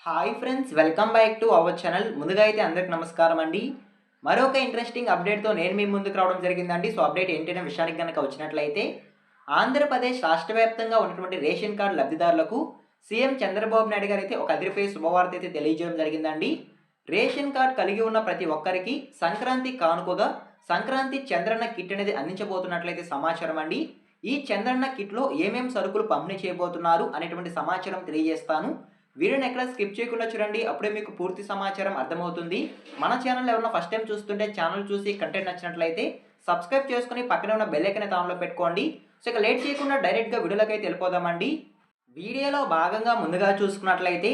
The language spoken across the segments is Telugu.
Hi friends, welcome back to our channel. ముందుగా అయితే అందరికి నమస్కారం అండి. మరొక ఇంట్రెస్టింగ్ అప్డేట్తో నేను మీ ముందుకు రావడం జరిగిందండి. సో అప్డేట్ ఏంటనే విషయానికి కనుక వచ్చినట్లయితే, ఆంధ్రప్రదేశ్ రాష్ట్ర వ్యాప్తంగా ఉన్నటువంటి రేషన్ కార్డు లబ్ధిదారులకు సీఎం చంద్రబాబు నాయుడు గారు అయితే ఒక అదిరిపోయే శుభవార్త అయితే తెలియజేయడం జరిగిందండి. రేషన్ కార్డు కలిగి ఉన్న ప్రతి ఒక్కరికి సంక్రాంతి కానుకగా సంక్రాంతి చంద్రన్న కిట్ అనేది అందించబోతున్నట్లయితే సమాచారం అండి. ఈ చంద్రన్న కిట్లో ఏమేం సరుకులు పంపిణీ చేయబోతున్నారు అనేటువంటి సమాచారం తెలియజేస్తాను. వీడియోని ఎక్కడ స్కిప్ చేయకుండా చూడండి, అప్పుడే మీకు పూర్తి సమాచారం అర్థమవుతుంది. మన ఛానల్ ఎవరైనా ఫస్ట్ టైం చూస్తుంటే ఛానల్ చూసి కంటెంట్ నచ్చినట్లయితే సబ్స్క్రైబ్ చేసుకుని పక్కనే ఉన్న బెల్ ఐకాన్ ఆన్లో పెట్టుకోండి. సో ఇక లేట్ చేయకుండా డైరెక్ట్గా వీడియోలోకి అయితే వెళ్ళిపోదామండి. వీడియోలో భాగంగా ముందుగా చూసుకున్నట్లయితే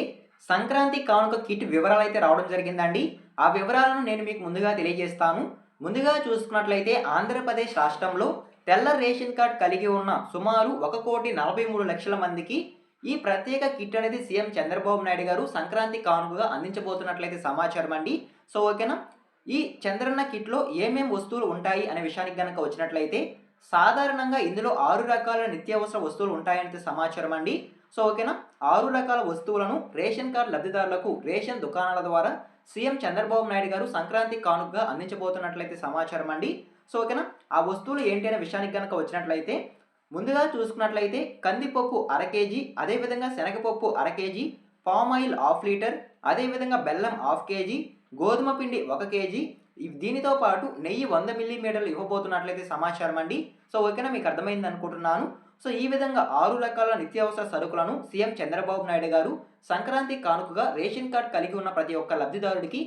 సంక్రాంతి కానుక కిట్ వివరాలు అయితే రావడం జరిగిందండి. ఆ వివరాలను నేను మీకు ముందుగా తెలియజేస్తాను. ముందుగా చూసుకున్నట్లయితే ఆంధ్రప్రదేశ్ రాష్ట్రంలో తెల్ల రేషన్ కార్డు కలిగి ఉన్న సుమారు 1,43,00,000 మందికి ఈ ప్రత్యేక కిట్ అనేది సీఎం చంద్రబాబు నాయుడు గారు సంక్రాంతి కానుకగా అందించబోతున్నట్లయితే సమాచారం అండి. సో ఓకేనా, ఈ చంద్రన్న కిట్లో ఏమేం వస్తువులు ఉంటాయి అనే విషయానికి కనుక వచ్చినట్లయితే, సాధారణంగా ఇందులో 6 రకాల నిత్యావసర వస్తువులు ఉంటాయని సమాచారం అండి. సో ఓకేనా, 6 రకాల వస్తువులను రేషన్ కార్డు లబ్ధిదారులకు రేషన్ దుకాణాల ద్వారా సీఎం చంద్రబాబు నాయుడు గారు సంక్రాంతి కానుకగా అందించబోతున్నట్లయితే సమాచారం అండి. సో ఓకేనా, ఆ వస్తువులు ఏంటి అనే విషయానికి కనుక వచ్చినట్లయితే, ముందుగా చూసుకున్నట్లయితే కందిపప్పు అర కేజీ, అదేవిధంగా శనగపప్పు అర KG, palm oil half litre, అదేవిధంగా బెల్లం హాఫ్ కేజీ, గోధుమ పిండి 1 కేజీ, దీనితో పాటు నెయ్యి 100 మిల్లీమీటర్లు ఇవ్వబోతున్నట్లయితే సమాచారం అండి. సో ఓకేనా, మీకు అర్థమైంది అనుకుంటున్నాను. సో ఈ విధంగా 6 రకాల నిత్యావసర సరుకులను సీఎం చంద్రబాబు నాయుడు గారు సంక్రాంతి కానుకగా రేషన్ కార్డు కలిగి ఉన్న ప్రతి ఒక్క లబ్ధిదారుడికి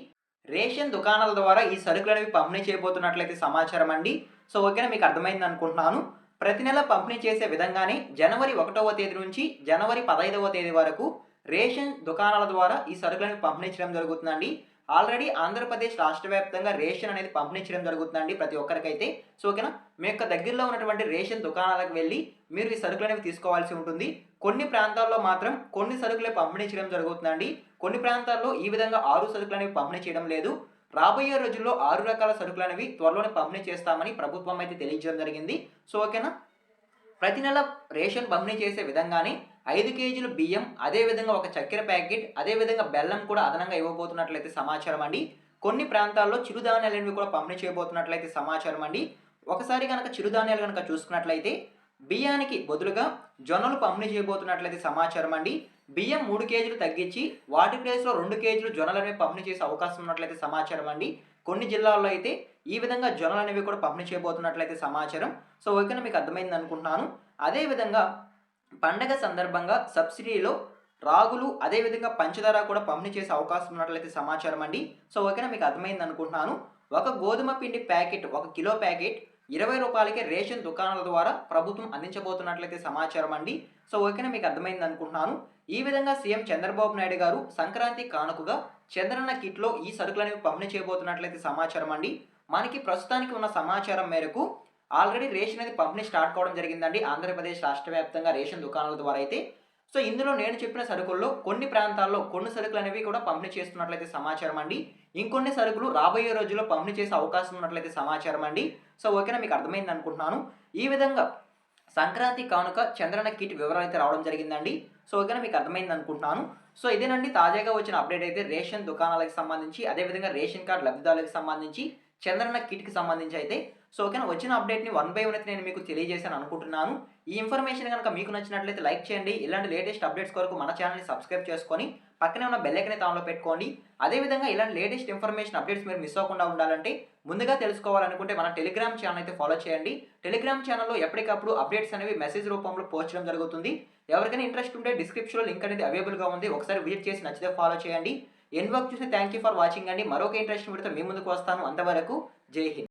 రేషన్ దుకాణాల ద్వారా ఈ సరుకులు అనేవి పంపిణీ చేయబోతున్నట్లయితే సమాచారం అండి. సో ఓకేనా, మీకు అర్థమైంది అనుకుంటున్నాను. ప్రతి నెల పంపిణీ చేసే విధంగానే జనవరి 1వ తేదీ నుంచి జనవరి 15వ తేదీ వరకు రేషన్ దుకాణాల ద్వారా ఈ సరుకులను పంపిణీ చేయడం జరుగుతుందండి. ఆల్రెడీ ఆంధ్రప్రదేశ్ రాష్ట్ర వ్యాప్తంగా రేషన్ అనేది పంపిణీ చేయడం జరుగుతుందండి ప్రతి ఒక్కరికైతే. సో ఓకేనా, మీ యొక్క దగ్గరలో ఉన్నటువంటి రేషన్ దుకాణాలకు వెళ్ళి మీరు ఈ సరుకులు అనేవి తీసుకోవాల్సి ఉంటుంది. కొన్ని ప్రాంతాల్లో మాత్రం కొన్ని సరుకులే పంపిణీ చేయడం జరుగుతుందండి. కొన్ని ప్రాంతాల్లో ఈ విధంగా 6 సరుకులు అనేవి పంపిణీ చేయడం లేదు. రాబోయే రోజుల్లో 6 రకాల సరుకులు అనేవి త్వరలోనే పంపిణీ చేస్తామని ప్రభుత్వం అయితే తెలియజేయడం జరిగింది. సో ఓకేనా, ప్రతి నెల రేషన్ పంపిణీ చేసే విధంగానే 5 కేజీలు బియ్యం, అదేవిధంగా ఒక చక్కెర ప్యాకెట్, అదేవిధంగా బెల్లం కూడా అదనంగా ఇవ్వబోతున్నట్లయితే సమాచారం అండి. కొన్ని ప్రాంతాల్లో చిరుధాన్యాలు కూడా పంపిణీ చేయబోతున్నట్లయితే సమాచారం అండి. ఒకసారి కనుక చిరుధాన్యాలు కనుక చూసుకున్నట్లయితే బియ్యానికి బదులుగా జొన్నలు పంపిణీ చేయబోతున్నట్లయితే సమాచారం అండి. బియ్యం 3 కేజీలు తగ్గించి వాటి ప్లేస్లో 2 కేజీలు జొన్నలు అనేవి పంపిణీ చేసే అవకాశం ఉన్నట్లయితే సమాచారం అండి. కొన్ని జిల్లాల్లో అయితే ఈ విధంగా జొన్నలు అనేవి కూడా పంపిణీ చేయబోతున్నట్లయితే సమాచారం. సో ఓకేనా, మీకు అర్థమైంది అనుకుంటున్నాను. అదేవిధంగా పండగ సందర్భంగా సబ్సిడీలో రాగులు, అదేవిధంగా పంచదార కూడా పంపిణీ చేసే అవకాశం ఉన్నట్లయితే సమాచారం అండి. సో ఓకేనా, మీకు అర్థమైంది అనుకుంటున్నాను. ఒక గోధుమ పిండి ప్యాకెట్, 1 కిలో ప్యాకెట్ 20 రూపాయలకే రేషన్ దుకాణాల ద్వారా ప్రభుత్వం అందించబోతున్నట్లయితే సమాచారం అండి. సో ఓకేనా, మీకు అర్థమైంది అనుకుంటున్నాను. ఈ విధంగా సీఎం చంద్రబాబు నాయుడు గారు సంక్రాంతి కానుకగా చంద్రన్న కిట్లో ఈ సరుకులనేవి పంపిణీ చేయబోతున్నట్లయితే సమాచారం అండి. మనకి ప్రస్తుతానికి ఉన్న సమాచారం మేరకు ఆల్రెడీ రేషన్ అనేది పంపిణీ స్టార్ట్ కావడం జరిగిందండి ఆంధ్రప్రదేశ్ రాష్ట్ర వ్యాప్తంగా రేషన్ దుకాణాల ద్వారా అయితే. సో ఇందులో నేను చెప్పిన సరుకుల్లో కొన్ని ప్రాంతాల్లో కొన్ని సరుకులు అనేవి కూడా పంపిణీ చేస్తున్నట్లయితే సమాచారం అండి. ఇంకొన్ని సరుకులు రాబోయే రోజుల్లో పంపిణీ చేసే అవకాశం ఉన్నట్లయితే సమాచారం అండి. సో ఓకేనా, మీకు అర్థమైంది అనుకుంటున్నాను. ఈ విధంగా సంక్రాంతి కానుక చంద్రన్న కిట్ వివరాలు అయితే రావడం జరిగిందండి. సో ఓకేనా, మీకు అర్థమైంది అనుకుంటున్నాను. సో ఇదేనండి తాజాగా వచ్చిన అప్డేట్ అయితే రేషన్ దుకాణాలకు సంబంధించి, అదేవిధంగా రేషన్ కార్డు లబ్ధిదారులకు సంబంధించి, చంద్రన్న కిట్కి సంబంధించి అయితే. సో ఓకేనా, వచ్చిన అప్డేట్ని 1 బై 1 అయితే నేను మీకు తెలియజేశాను అనుకుంటున్నాను. ఈ ఇన్ఫర్మేషన్ కనుక మీకు నచ్చినట్లయితే లైక్ చేయండి. ఇలాంటి లేటెస్ట్ అప్డేట్స్ కొరకు మన ఛానల్ని సబ్స్క్రైబ్ చేసుకొని పక్కనే ఉన్న బెల్ ఐకాన్ ఆన్లో పెట్టుకోండి. అదేవిధంగా ఇలాంటి లేటెస్ట్ ఇన్ఫర్మేషన్ అప్డేట్స్ మీరు మిస్ అవ్వకుండా ఉండాలంటే, ముందుగా తెలుసుకోవాలనుకుంటే మన టెలిగ్రామ్ ఛానల్ అయితే ఫాలో చేయండి. టెలిగ్రామ్ ఛానల్లో ఎప్పటికప్పుడు అప్డేట్స్ అనేవి మెసేజ్ రూపంలో పోస్ట్ చేయడం జరుగుతుంది. ఎవరికైనా ఇంట్రెస్ట్ ఉంటే డిస్క్రిప్షన్లో లింక్ అనేది అవైలబుల్గా ఉంది. ఒకసారి విజిట్ చేసి నచ్చితే ఫాలో చేయండి. ఎండ్ వర్క్ చూసి థ్యాంక్ యూ ఫర్ వాచింగ్ అండి. మరొక ఇంట్రెస్ట్ వీడియోతో మీ ముందుకు వస్తాను. అంతవరకు జై హింద్.